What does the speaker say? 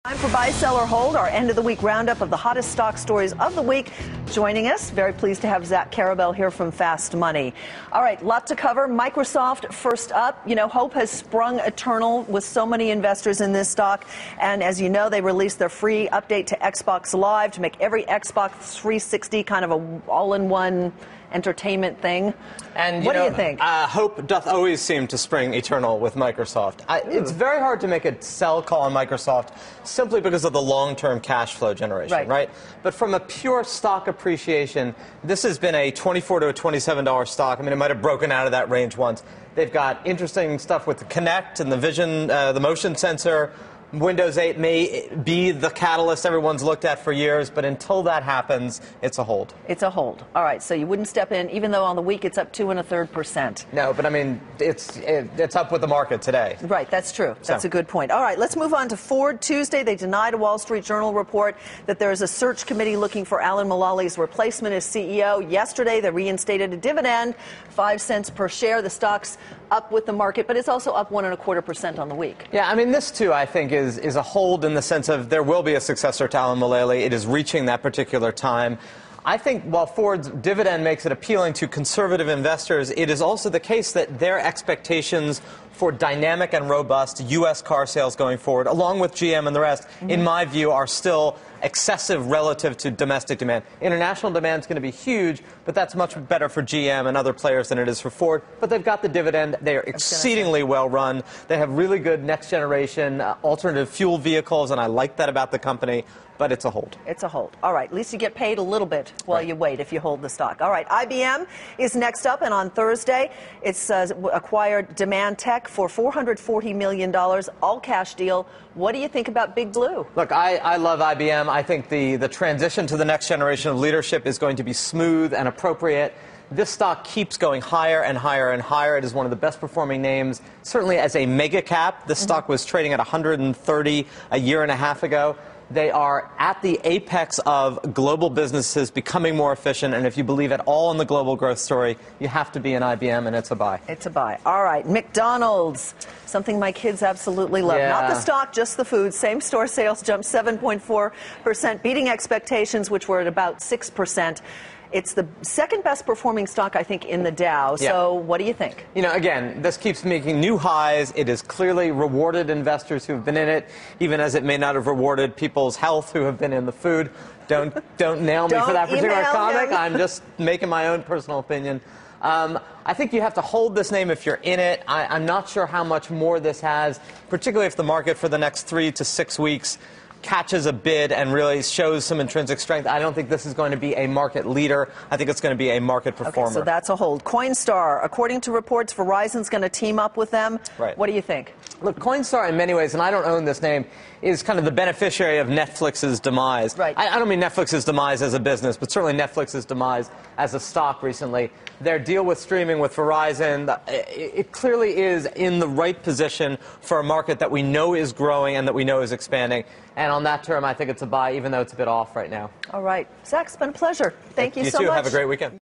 Time for Buy, Sell, or Hold, our end-of-the-week roundup of the hottest stock stories of the week. Joining us, very pleased to have Zach Karabell here from Fast Money. All right, lot to cover. Microsoft first up. You know, hope has sprung eternal with so many investors in this stock. And as you know, they released their free update to Xbox Live to make every Xbox 360 kind of a all-in-one entertainment thing. And what do you think? Hope doth always seem to spring eternal with Microsoft. It's very hard to make a sell call on Microsoft simply because of the long-term cash flow generation, right? But from a pure stock appreciation, this has been a $24 to a $27 stock. I mean, it might have broken out of that range once. They've got interesting stuff with the Kinect and the vision, the motion sensor. Windows 8 may be the catalyst everyone's looked at for years, but until that happens, it's a hold. It's a hold. All right, so you wouldn't step in, even though on the week it's up 2 1/3%. No, but I mean, it's up with the market today. Right, that's true. That's a good point. All right, let's move on to Ford. Tuesday, they denied a Wall Street Journal report that there is a search committee looking for Alan Mulally's replacement as CEO. Yesterday, they reinstated a dividend, 5 cents per share. The stock's up with the market, but it's also up 1 1/4% on the week. Yeah, I mean, this too, I think, is a hold in the sense of there will be a successor to Alan Mulally. It is reaching that particular time. I think while Ford's dividend makes it appealing to conservative investors, it is also the case that their expectations for dynamic and robust U.S. car sales going forward, along with GM and the rest, in my view, are still excessive relative to domestic demand. International demand is going to be huge, but that's much better for GM and other players than it is for Ford. But they've got the dividend. They are exceedingly well run. They have really good next generation alternative fuel vehicles, and I like that about the company. But it's a hold. It's a hold. All right. At least you get paid a little bit while you wait if you hold the stock. All right. IBM is next up, and on Thursday, it's acquired Demand Tech for $440 million, all-cash deal. What do you think about Big Blue? Look, I love IBM. I think the transition to the next generation of leadership is going to be smooth and appropriate. This stock keeps going higher and higher and higher. It is one of the best performing names, certainly as a mega cap. This stock was trading at 130 a year and a half ago. They are at the apex of global businesses becoming more efficient, and if you believe at all in the global growth story, you have to be an IBM, and it's a buy. It's a buy. All right, McDonald's, something my kids absolutely love. Yeah. Not the stock, just the food. Same store sales jumped 7.4%, beating expectations, which were at about 6%. It's the second best performing stock, I think, in the Dow. So what do you think? You know, again, this keeps making new highs. It has clearly rewarded investors who have been in it, even as it may not have rewarded people's health who have been in the food. Don't nail me for that particular comment. I'm just making my own personal opinion. I think you have to hold this name if you're in it. I'm not sure how much more this has, particularly if the market for the next 3 to 6 weeks catches a bid and really shows some intrinsic strength. I don't think this is going to be a market leader. I think it's going to be a market performer. Okay, so that's a hold. Coinstar, according to reports, Verizon's going to team up with them. Right. What do you think? Look, Coinstar in many ways, and I don't own this name, is kind of the beneficiary of Netflix's demise. Right. I don't mean Netflix's demise as a business, but certainly Netflix's demise as a stock recently. Their deal with streaming with Verizon, it clearly is in the right position for a market that we know is growing and that we know is expanding. And on that term, I think it's a buy, even though it's a bit off right now. All right. Zach, it's been a pleasure. Thank you so much. You too. Have a great weekend.